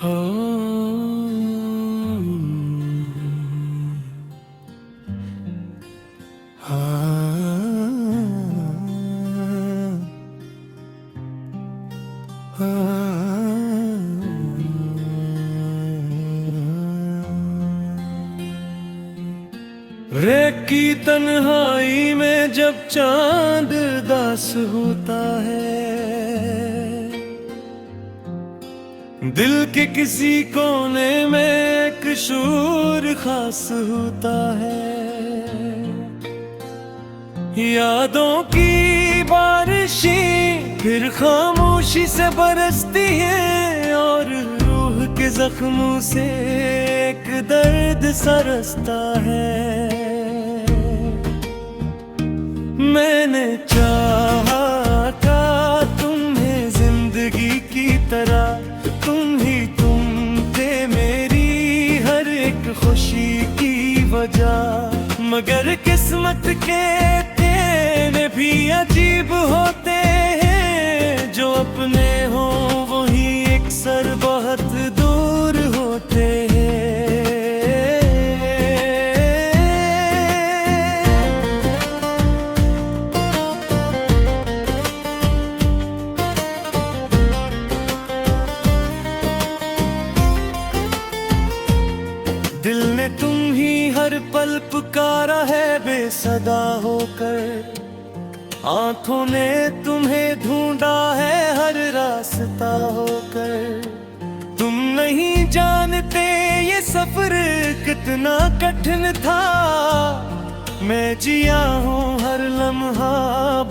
हो रेत की तन्हाई में जब चांद दास होता है, दिल के किसी कोने में एक शूर खास होता है। यादों की बारिशें फिर खामोशी से बरसती हैं और रूह के जख्मों से एक दर्द सा रसता है। मैंने चाहा था तुम्हें जिंदगी की तरह, तुम थे मेरी हर एक खुशी की वजह। मगर किस्मत के तेरे भी अजीब होते हैं, जो अपने हो वही एक सर बहुत दूर होते हैं। दिल ने तुम ही हर पल पुकारा है बेसदा होकर, आंखों ने तुम्हें ढूंढा है हर रास्ता होकर। तुम नहीं जानते ये सफर कितना कठिन था, मैं जिया हूँ हर लम्हा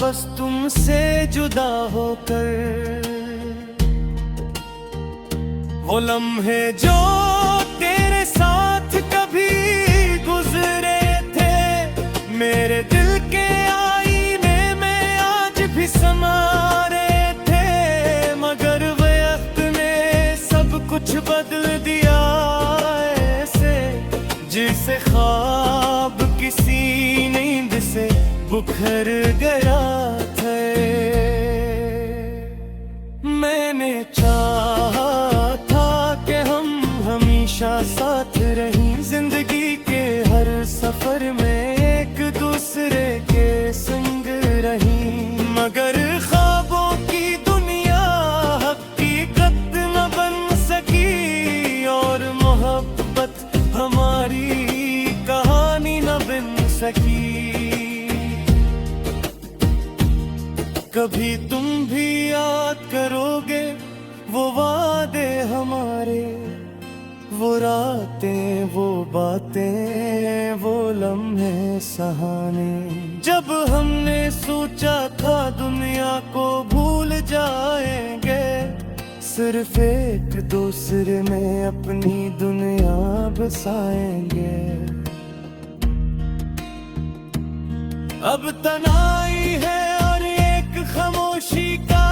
बस तुमसे जुदा होकर। वो लम्हे जो तेरे साथ कभी गुजरे थे, मेरे दिल के आईने में आज भी समा रहे थे। मगर वक्त ने सब कुछ बदल दिया ऐसे, जिसे ख्वाब किसी नींद से बुखर गया था। मैंने चाहा साथ रही जिंदगी के हर सफर में, एक दूसरे के संग रही। मगर ख्वाबों की दुनिया हकीकत न बन सकी, और मोहब्बत हमारी कहानी न बन सकी। कभी तुम भी याद करोगे वो वादे हमारे, वो रातें, वो बातें, वो लम्हे सहाने, जब हमने सोचा था दुनिया को भूल जाएंगे। सिर्फ एक दूसरे में अपनी दुनिया बसाएंगे। अब तनाई है और एक खामोशी का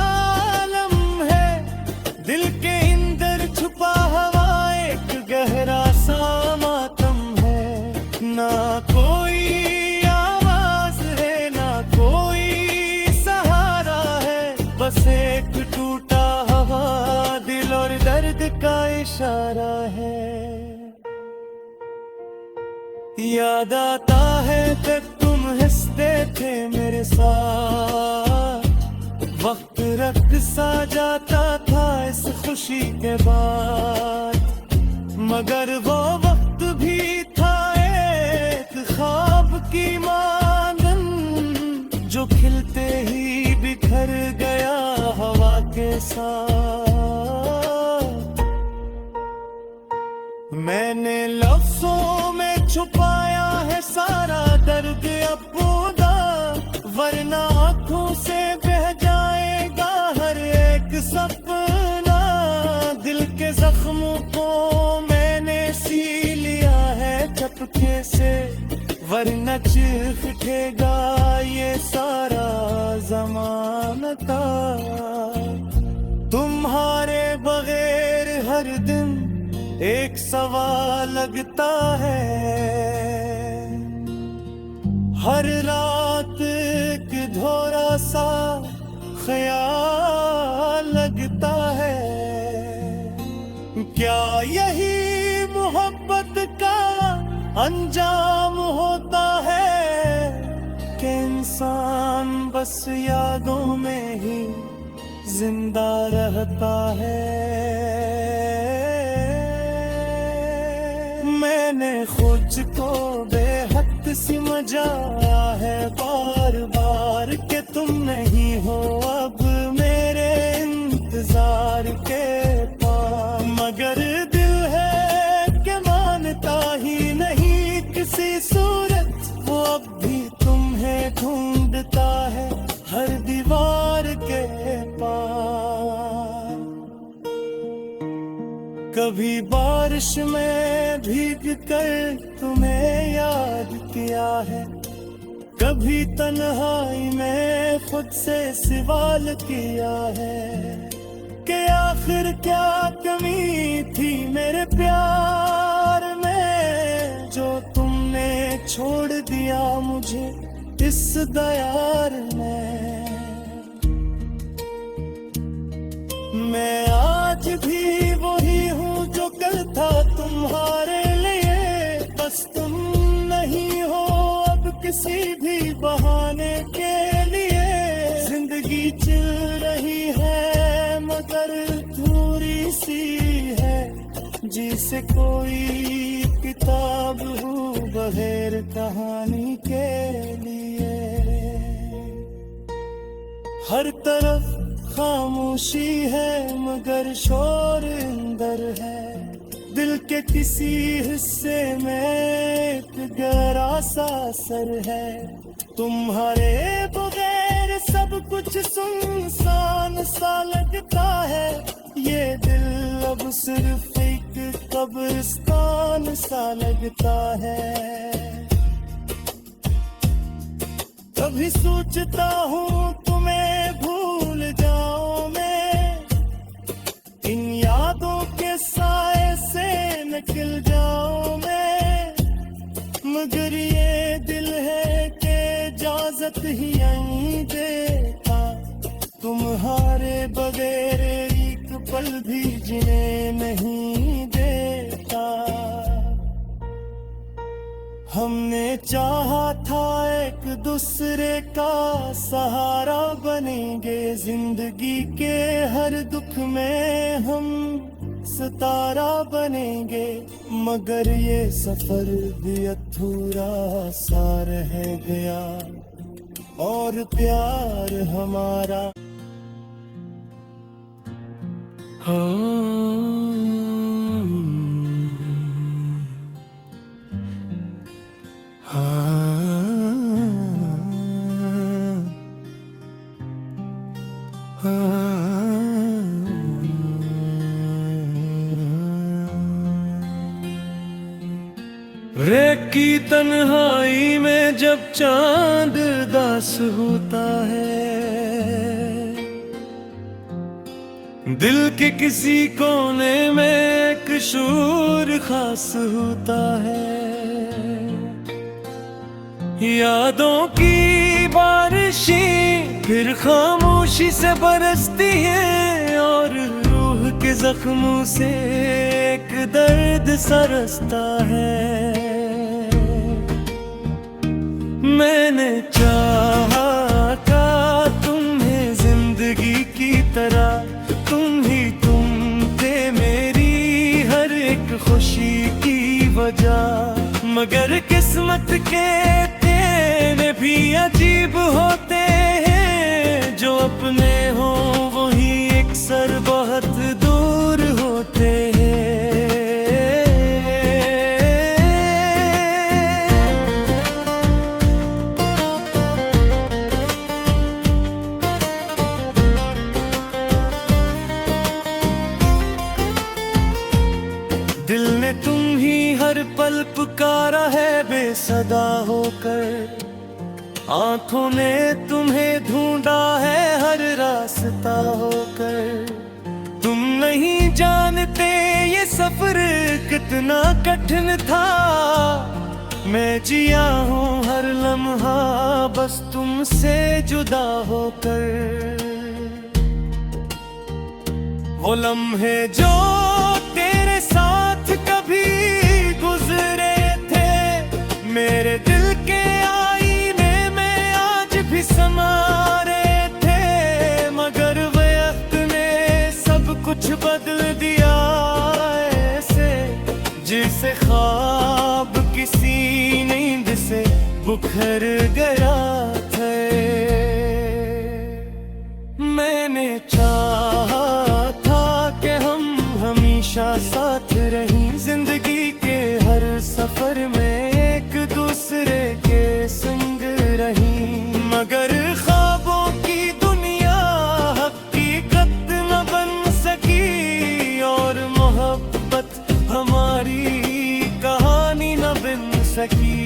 आलम है, दिल के अंदर छुपा हवा गहरा सा मातम है। ना कोई आवाज है ना कोई सहारा है, बस एक टूटा हवा दिल और दर्द का इशारा है। याद आता है तब तुम हंसते थे मेरे साथ, वक्त रक्त सा जाता था इस खुशी के बाद। मगर वो वक्त भी था एक ख्वाब की मांगन, जो खिलते ही बिखर गया हवा के साथ। मैंने लफ्जों में छुपाया है सारा दर्द अबूदा, वरना आंखों से बह जाएगा हर एक सपना। दिल के जख्मों को सी लिया है चपके से, वरना चिर उठेगा ये सारा ज़माना। तुम्हारे बगैर हर दिन एक सवाल लगता है, हर रात एक धोरा सा ख्याल लगता है। क्या यही मोहब्बत का अंजाम होता है कि इंसान बस यादों में ही जिंदा रहता है। मैंने खुद को बेहद समझाया है बार बार कि तुम नहीं हो अब मेरे इंतजार के पास, मगर दिल है कि मानता ही नहीं किसी सूरत, वो अब भी तुम्हें ढूंढता है हर दीवार के पार। कभी बारिश में भीग कर तुम्हें याद किया है, कभी तन्हाई में खुद से सवाल किया है कि आखिर क्या कमी थी मेरे प्यार में, जो तुमने छोड़ दिया मुझे इस दयार में। मैं आज भी वही हूँ जो कल था तुम्हारे लिए, बस तुम नहीं हो अब किसी भी बहाने के लिए। जिंदगी चल रही है मगर थोड़ी सी है, जिसे कोई किताब हो बगैर कहानी के लिए। हर तरफ खामोशी है मगर शोर अंदर है, दिल के किसी हिस्से में एक गहरा सा असर है। तुम्हारे बगैर सब कुछ सुनसान सा लगता है, ये दिल अब सिर्फ एक कब्रिस्तान सा लगता है। कभी सोचता हूँ तुम्हें भूल जाऊं मैं, इन यादों के साए से निकल जाऊं मैं, मगर ये दिल है कि इजाजत ही नहीं देता तुम्हारे बगैर एक पल भी जीने नहीं देता। हमने चाहा था एक दूसरे का सहारा बनेंगे, जिंदगी के हर दुख में हम सितारा बनेंगे, मगर ये सफर भी अधूरा सा रह गया और प्यार हमारा रेत की तन्हाई में जब चांद दास होता है, दिल के किसी कोने में एक शूर खास होता है। यादों की बारिशें फिर खामोशी से बरसती हैं और रूह के जख्मों से एक दर्द सा रसता है। मैंने चाहा था तुम्हें जिंदगी की तरह, तुम थे मेरी हर एक खुशी की वजह, मगर किस्मत के तेरे भी अजीब होते हैं, जो अपने हो वही अक्सर बहुत दूर होते हैं। दिल ने तुम ही हर पल पुकारा है बेसदा होकर, आंखों ने तुम्हें ढूंढा है हर रास्ता होकर। तुम नहीं जानते ये सफर कितना कठिन था, मैं जिया हूँ हर लम्हा बस तुमसे जुदा होकर। वो लम्हे जो साथ कभी गुजरे थे, मेरे दिल के आईने में आज भी समा रहे थे, मगर वक्त ने सब कुछ बदल दिया ऐसे, जिसे ख्वाब किसी नींद से बुखर गया था। मैंने चाहा था कि हम हमेशा साथ रहें, जिंदगी के हर सफर में एक दूसरे के संग रहें, मगर ख्वाबों की दुनिया हकीकत न बन सकी, और मोहब्बत हमारी कहानी न बन सकी।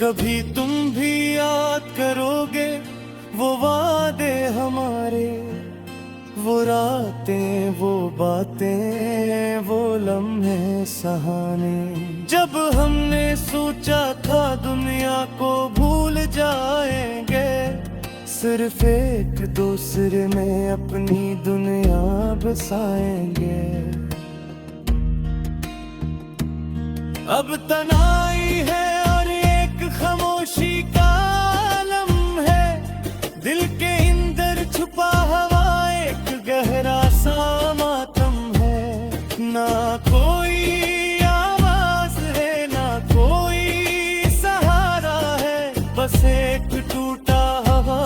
कभी तुम भी याद करोगे वो वादे हमारे, वो रातें, वो बातें, वो लम्हे सहाने, जब हमने सोचा था दुनिया को भूल जाएंगे, सिर्फ एक दूसरे में अपनी दुनिया बसाएंगे। अब तनाई है और एक खामोशी का आलम है, दिल के अंदर छुपा हुआ एक गहरा सा मातम है, ना कोई आवाज है ना कोई सहारा है, बस एक टूटा हुआ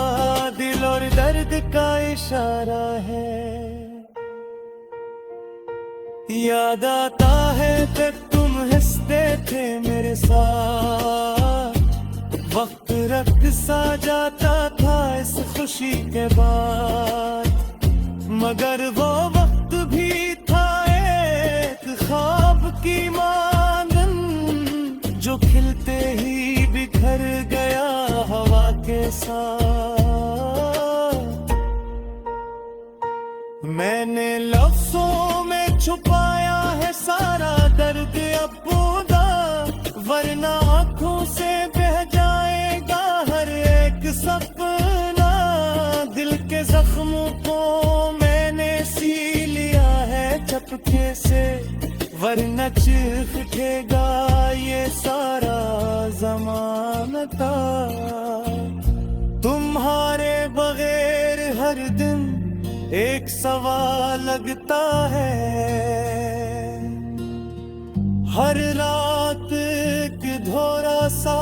दिल और दर्द का इशारा है। याद आता है जब तुम हंसते थे मेरे साथ, वक्त रख सा जाता था इस खुशी के बाद, मगर वो वक्त भी था एक ख्वाब की मांगन, जो खिलते ही बिखर गया हवा के साथ। मैंने लफ्जों में छुपाया है सारा दर्द अब बूंदा, वरना आंखों से बह जाएगा हर एक सपना, दिल के जख्मों को मैंने सी लिया है चपके से, वरना चीख उठेगा ये सारा ज़माना। तुम्हारे बगैर हर दिन एक सवाल लगता है, हर रात एक धोरा सा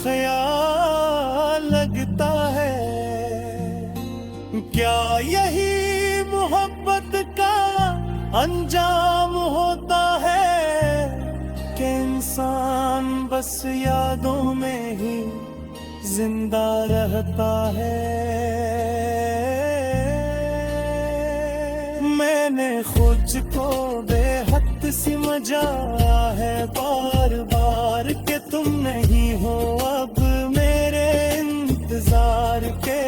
ख्याल लगता है, क्या यही मोहब्बत का अंजाम होता है, कि इंसान बस यादों में ही जिंदा रहता है। मैंने खुद को बेहद समझा है बार बार कि तुम नहीं हो अब मेरे इंतजार के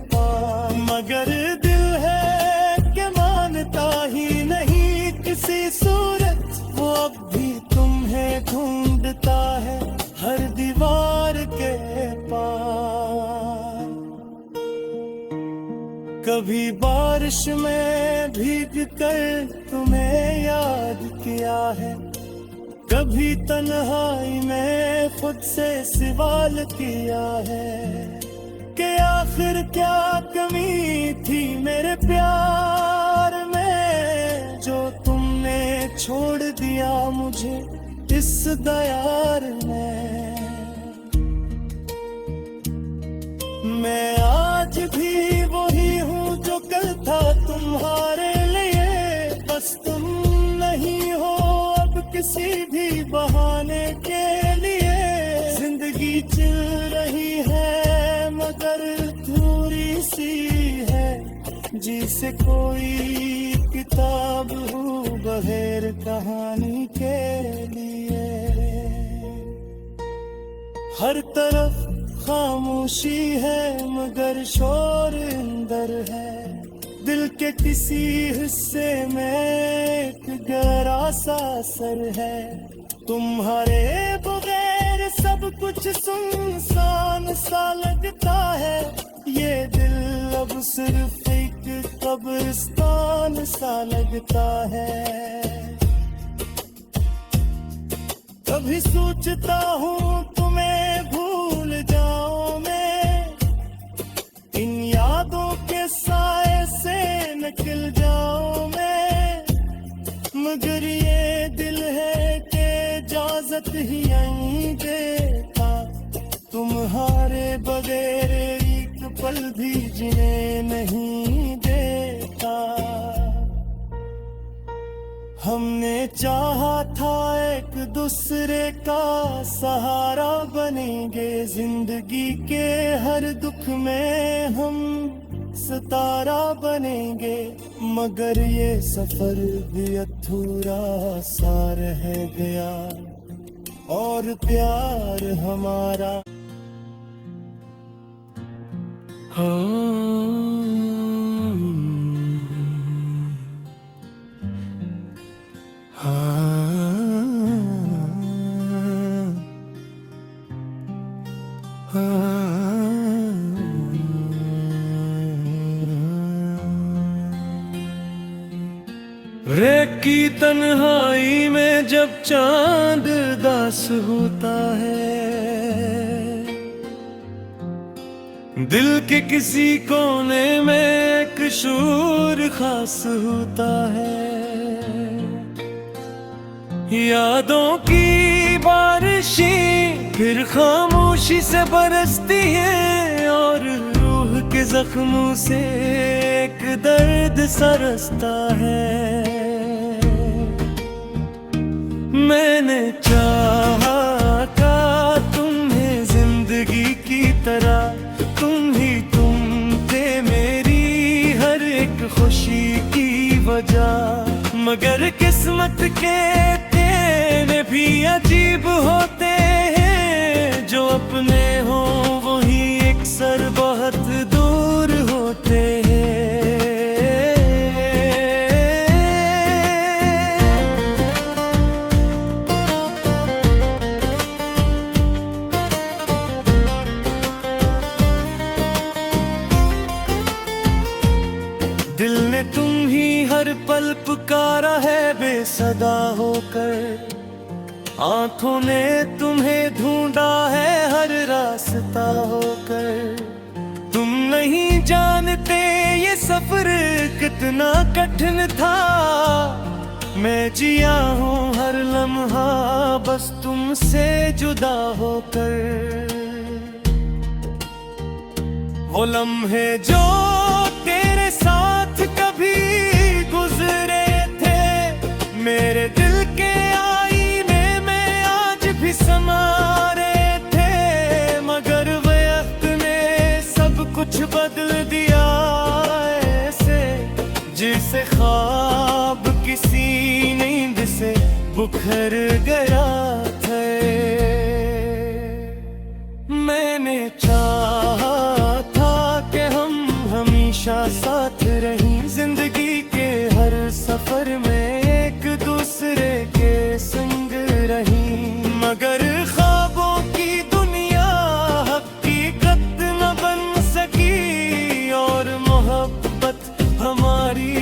पास, मगर दिल है कि मानता ही नहीं किसी सूरत, वो अब भी तुम्हें ढूंढता है हर दीवार के पार। कभी बारिश में भीग कर तुम्हें याद किया है, कभी तन्हाई में खुद से सवाल किया है, कि आखिर क्या कमी थी मेरे प्यार में, जो तुमने छोड़ दिया मुझे इस दयार में। मैं आज भी वही हूँ जो कल था तुम्हारे लिए, बस तुम नहीं हो अब किसी भी बहाने के लिए। जिंदगी चल रही है मगर थोड़ी सी है, जिसे कोई किताब हो बगैर कहानी के लिए। हर तरफ खामोशी है मगर शोर अंदर है, दिल के किसी हिस्से में एक गहरा सा असर है। तुम्हारे बगैर सब कुछ सुनसान सा लगता है, ये दिल अब सिर्फ एक एक कब्रिस्तान सा लगता है। कभी सोचता हूँ तुम्हें भूल जाऊं मैं, इन यादों के साए से निकल जाऊं मैं, मगर ये दिल है कि इजाजत ही नहीं देता, तुम्हारे बगैर एक पल भी जीने नहीं देता। हमने चाहा था एक दूसरे का सहारा बनेंगे, जिंदगी के हर दुख में हम सितारा बनेंगे, मगर ये सफर भी अधूरा सा रह गया और प्यार हमारा रेत की तन्हाई में जब चांद दास होता है, दिल के किसी कोने में एक शूर खास होता है। यादों की बारिशें फिर खामोशी से बरसती हैं और रूह के जख्मों से एक दर्द सा रसता है। मैंने चाहा था तुम्हें जिंदगी की तरह, तुम थे मेरी हर एक खुशी की वजह, मगर किस्मत के तेरे भी अजीब होते हैं, जो अपने हो वही अक्सर बहुत दूर होते हैं। दिल ने तुम ही हर पल पुकारा है बेसदा होकर, आंखों ने तुम्हें ढूंढा है हर रास्ता होकर। तुम नहीं जानते ये सफर कितना कठिन था, मैं जिया हूँ हर लम्हा बस तुमसे जुदा होकर। वो लम्हे जो तेरे साथ कभी गुजरे थे, मेरे दिल के आईने में आज भी समा रहे थे, मगर वक्त ने सब कुछ बदल दिया ऐसे, जिसे ख्वाब किसी नींद से बुखर गया था। मैंने चाहा साथ रही जिंदगी के हर सफर में, एक दूसरे के संग रही, मगर ख्वाबों की दुनिया हकीकत न बन सकी और मोहब्बत हमारी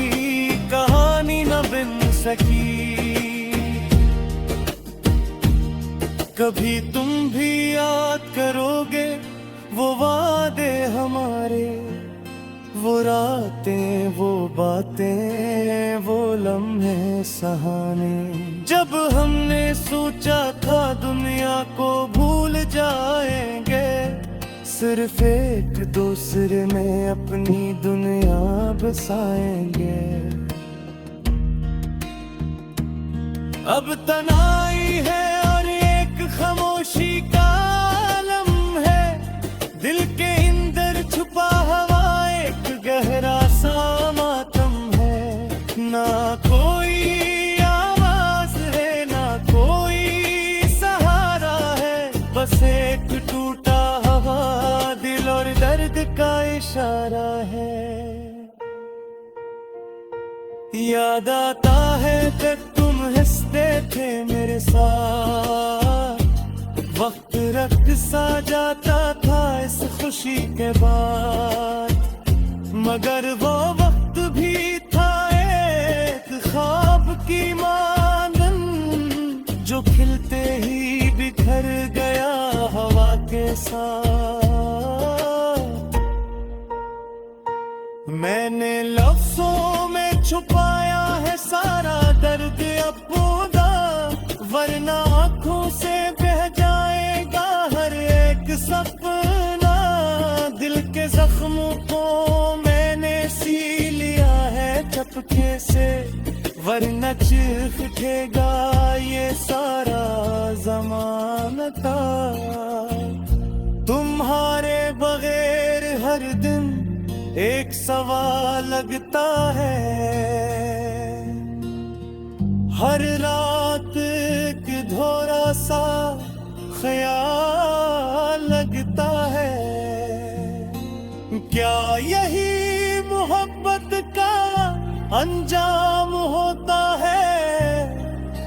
कहानी न बन सकी। कभी तुम भी याद करोगे वो वादे हमारे, वो रातें, वो बातें, वो लम्हे सहाने, जब हमने सोचा था दुनिया को भूल जाएंगे, सिर्फ एक दूसरे में अपनी दुनिया बसाएंगे। अब तनाई है और एक खामोशी का आलम है, दिल के अंदर छुपा हवा गहरा सा मातम है, ना कोई आवाज है ना कोई सहारा है, बस एक टूटा हवा दिल और दर्द का इशारा है। याद आता है जब तुम हंसते थे मेरे साथ, वक्त रख सा जाता था इस खुशी के बाद, मगर वो वक्त बिखर गया हवा के साथ। मैंने लफ्जों में छुपाया है सारा दर्द अपना, वरना आंखों से बह जाएगा हर एक सपना। दिल के जख्मों को मैंने सी लिया है चपके से, वरना चीख उठेगा ये सारा ज़माना। तुम्हारे बगैर हर दिन एक सवाल लगता है, हर रात एक धोरा सा ख्याल लगता है। क्या यही मोहब्बत का अंजाम होता है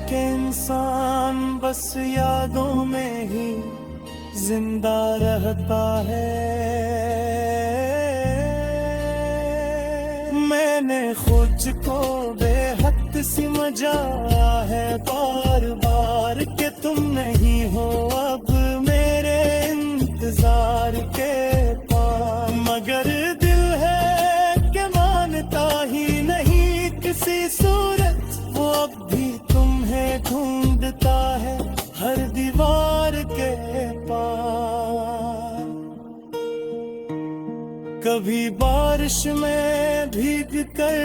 कि इंसान बस यादों में ही जिंदा रहता है। मैंने खुद को बेहद समझा है बार बार कि तुम नहीं हो अब मेरे इंतजार के पास। मगर दिल है कि मानता ही नहीं किसी सूरत, वो अब भी तुम्हें ढूंढता है हर दीवार के पास। कभी बारिश में भीग कर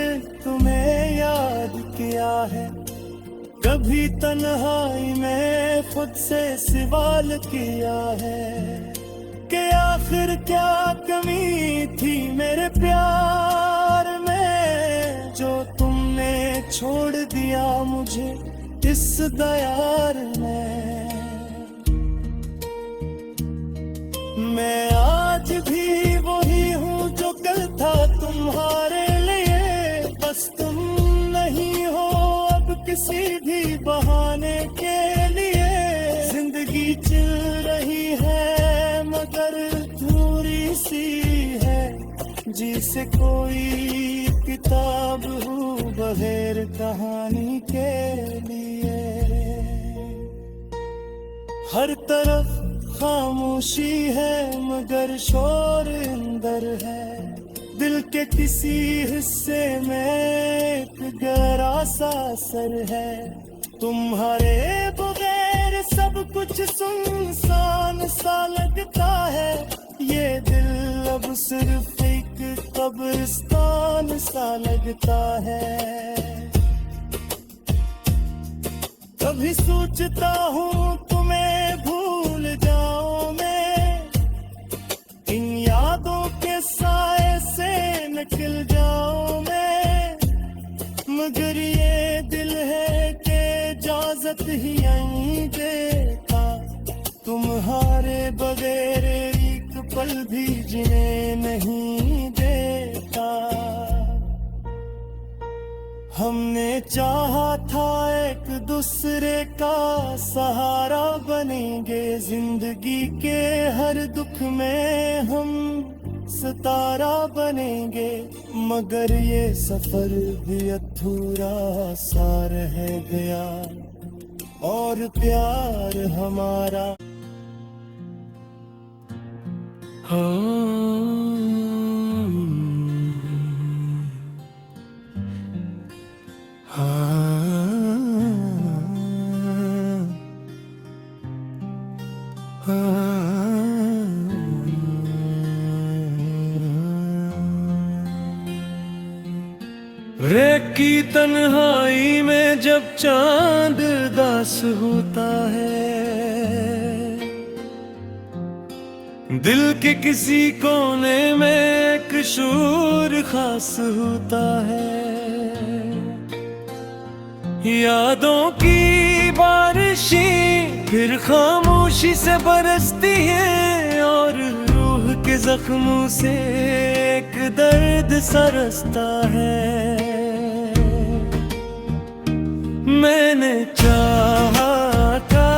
तुम्हें याद किया है, कभी तन्हाई में खुद से सवाल किया है कि आखिर क्या कमी थी मेरे प्यार में, जो तुमने छोड़ दिया मुझे इस दयार में। मैं आज भी वही हूँ जो कल था तुम्हारे लिए, बस तुम नहीं हो अब किसी भी बहाने के लिए। जिंदगी चल रही है मगर थोड़ी सी है, जिसे कोई किताब हो बगैर कहानी के लिए। हर तरफ खामोशी है मगर शोर अंदर है, दिल के किसी हिस्से में एक गहरा सा असर है। तुम्हारे बगैर सब कुछ सुनसान सा लगता है, ये दिल अब सिर्फ एक कब्रिस्तान सा लगता है। कभी सोचता हूँ तुम्हें भूल जाऊं मैं, इन यादों के साए से निकल जाऊं मैं, मगर ये दिल है कि इजाजत ही नहीं देता तुम्हारे बगैर एक पल भी जीने नहीं देता। हमने चाहा था एक दूसरे का सहारा बनेंगे, जिंदगी के हर दुख में हम सितारा बनेंगे, मगर ये सफर भी अधूरा सा रह गया और प्यार हमारा रेत की तन्हाई में जब चांद दास होता है, दिल के किसी कोने में एक शूर खास होता है। यादों की बारिशें फिर खामोशी से बरसती हैं और रूह के जख्मों से एक दर्द सरसता है। मैंने चाहा था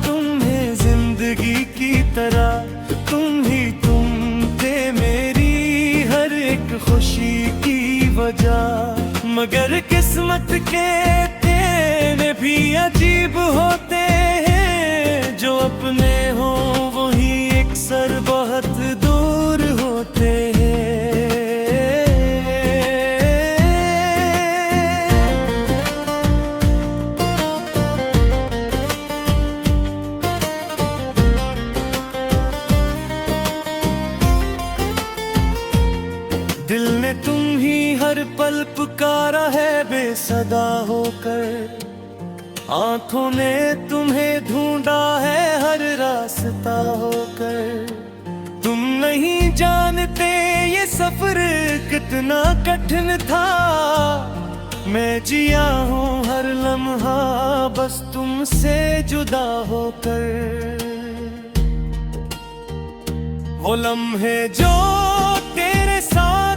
तुम्हें जिंदगी की तरह, तुम थे मेरी हर एक खुशी की वजह, मगर किस्मत के तेरे भी अजीब होते हैं जो अपने हो वही अक्सर बहुत दूर होते हैं। दिल ने तुम ही हर पल पुकारा है बेसदा होकर, आंखों ने तुम्हें ढूंढा है हर रास्ता होकर। तुम नहीं जानते ये सफर कितना कठिन था, मैं जिया हूँ हर लम्हा बस तुमसे जुदा होकर। वो लम्हे जो तेरे साथ